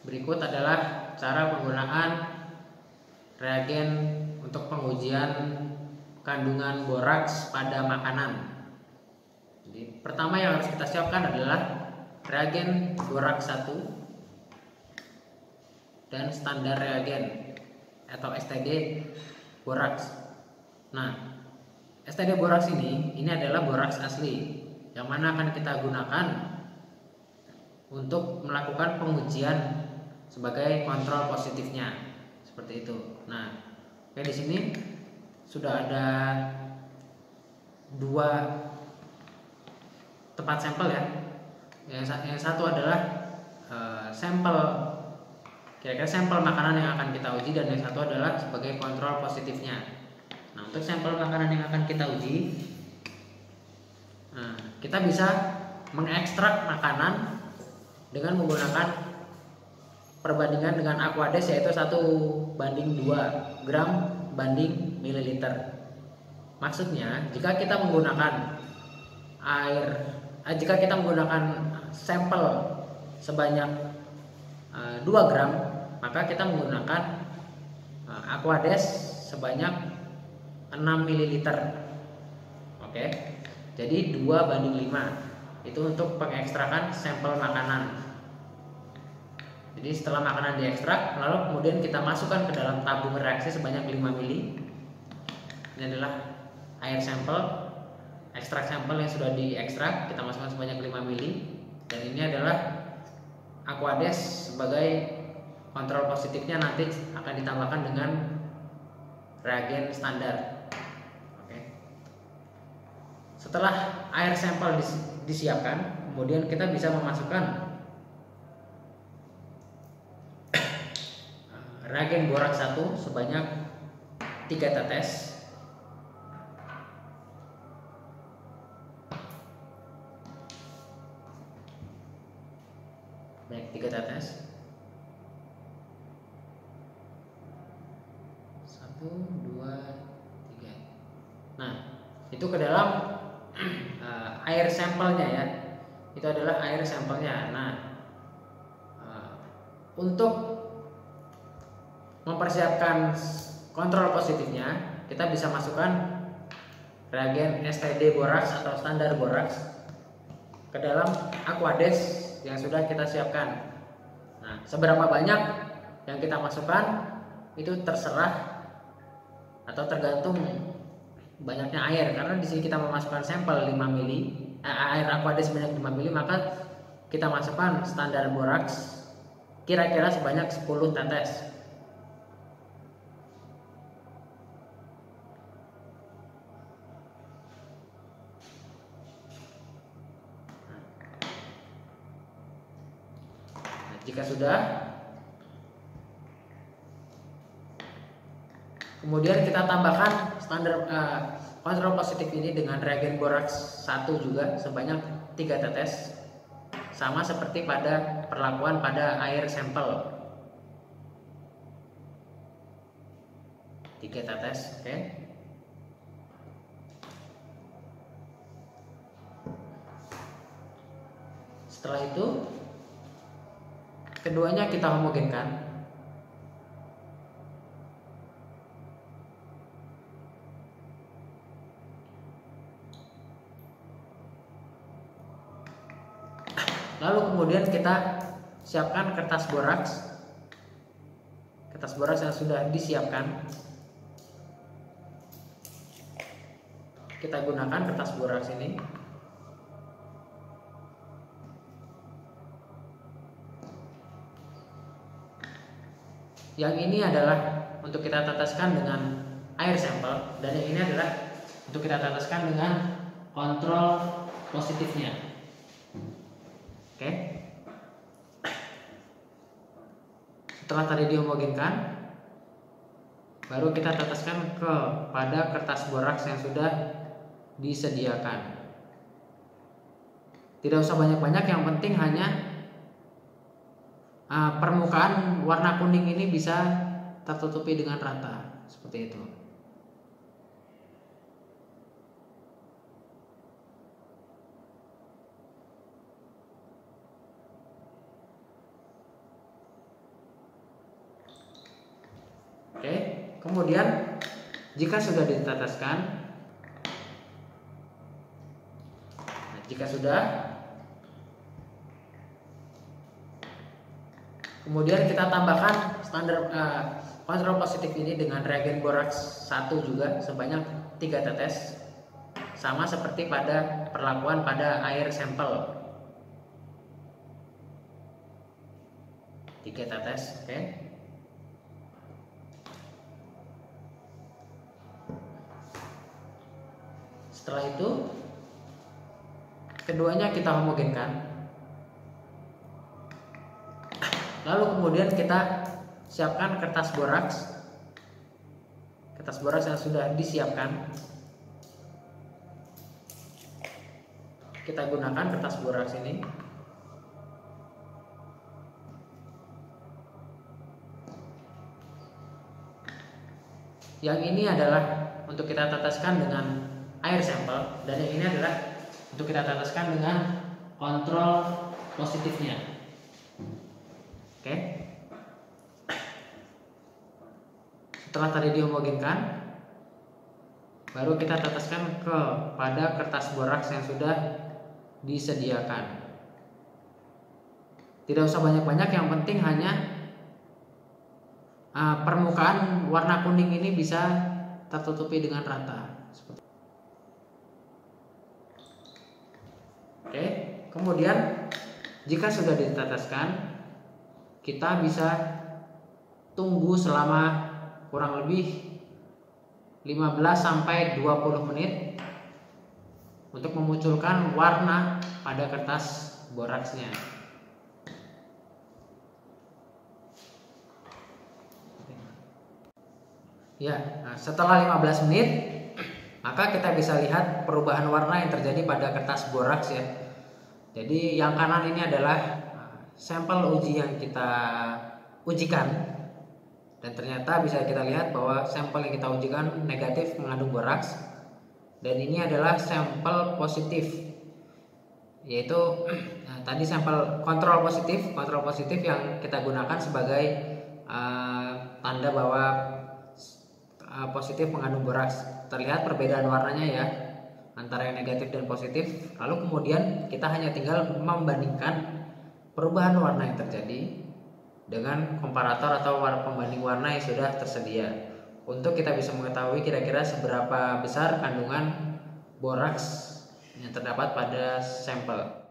Berikut adalah cara penggunaan reagen untuk pengujian kandungan boraks pada makanan. Jadi, pertama yang harus kita siapkan adalah reagen boraks 1 dan standar reagen atau STD boraks. Nah, STD boraks ini adalah boraks asli yang mana akan kita gunakan untuk melakukan pengujian sebagai kontrol positifnya, seperti itu. Nah, di sini sudah ada 2 tempat sampel ya. Yang satu adalah sampel, kira-kira sampel makanan yang akan kita uji, dan yang satu adalah sebagai kontrol positifnya. Nah, untuk sampel makanan yang akan kita uji, kita bisa mengekstrak makanan dengan menggunakan perbandingan dengan Aquades, yaitu 1:2 gram banding mililiter. Maksudnya, jika kita menggunakan sampel sebanyak 2 gram, maka kita menggunakan Aquades sebanyak 6 mililiter. Oke. Jadi 2:5. Itu untuk pengekstrakan sampel makanan. Jadi setelah makanan diekstrak, lalu kemudian kita masukkan ke dalam tabung reaksi sebanyak 5 mili. Ini adalah air sampel, ekstrak sampel yang sudah diekstrak, kita masukkan sebanyak 5 mili. Dan ini adalah Aquades sebagai kontrol positifnya, nanti akan ditambahkan dengan reagen standar. Oke. Setelah air sampel disiapkan, kemudian kita bisa memasukkan reagen boraks 1 sebanyak 3 tetes. Baik, 3 tetes. 1, 2, 3. Nah, itu ke dalam air sampelnya ya. Itu adalah air sampelnya. Nah, untuk mempersiapkan kontrol positifnya, kita bisa masukkan reagen STD boraks atau standar boraks ke dalam Aquades yang sudah kita siapkan. Nah, seberapa banyak yang kita masukkan itu terserah atau tergantung banyaknya air. Karena di sini kita memasukkan sampel 5 mili, air Aquades sebanyak 5 mili, maka kita masukkan standar boraks kira-kira sebanyak 10 tetes. Jika sudah, kemudian kita tambahkan standar kontrol positif ini dengan reagen boraks 1 juga sebanyak 3 tetes, sama seperti pada perlakuan pada air sampel. 3 tetes, oke. Setelah itu, keduanya kita homogenkan. Lalu kemudian kita siapkan kertas boraks. Kertas boraks yang sudah disiapkan, kita gunakan kertas boraks ini. Yang ini adalah untuk kita teteskan dengan air sampel, dan yang ini adalah untuk kita teteskan dengan kontrol positifnya. Oke. Setelah tadi dihomogenkan, baru kita teteskan pada kertas boraks yang sudah disediakan. Tidak usah banyak-banyak, yang penting hanya permukaan warna kuning ini bisa tertutupi dengan rata, seperti itu. Kemudian jika sudah diteteskan, kemudian kita tambahkan standar kontrol positif ini dengan reagen boraks 1 juga sebanyak 3 tetes, sama seperti pada perlakuan pada air sampel. 3 tetes, oke. Setelah itu keduanya kita homogenkan. Lalu kemudian kita siapkan kertas boraks yang sudah disiapkan. Kita gunakan kertas boraks ini. Yang ini adalah untuk kita teteskan dengan air sampel, dan yang ini adalah untuk kita teteskan dengan kontrol positifnya. Oke. Setelah tadi dihomogenkan, baru kita teteskan kepada kertas boraks yang sudah disediakan. Tidak usah banyak-banyak, yang penting hanya permukaan warna kuning ini bisa tertutupi dengan rata. Oke, kemudian jika sudah diteteskan, kita bisa tunggu selama kurang lebih 15 sampai 20 menit untuk memunculkan warna pada kertas boraksnya. Ya, setelah 15 menit maka kita bisa lihat perubahan warna yang terjadi pada kertas boraks ya. Jadi yang kanan ini adalah sampel uji yang kita ujikan, dan ternyata bisa kita lihat bahwa sampel yang kita ujikan negatif mengandung boraks, dan ini adalah sampel positif, yaitu tadi sampel kontrol positif yang kita gunakan sebagai tanda bahwa positif mengandung boraks. Terlihat perbedaan warnanya ya antara yang negatif dan positif. Lalu kemudian kita hanya tinggal membandingkan perubahan warna yang terjadi dengan komparator atau pembanding warna yang sudah tersedia, untuk kita bisa mengetahui kira-kira seberapa besar kandungan boraks yang terdapat pada sampel.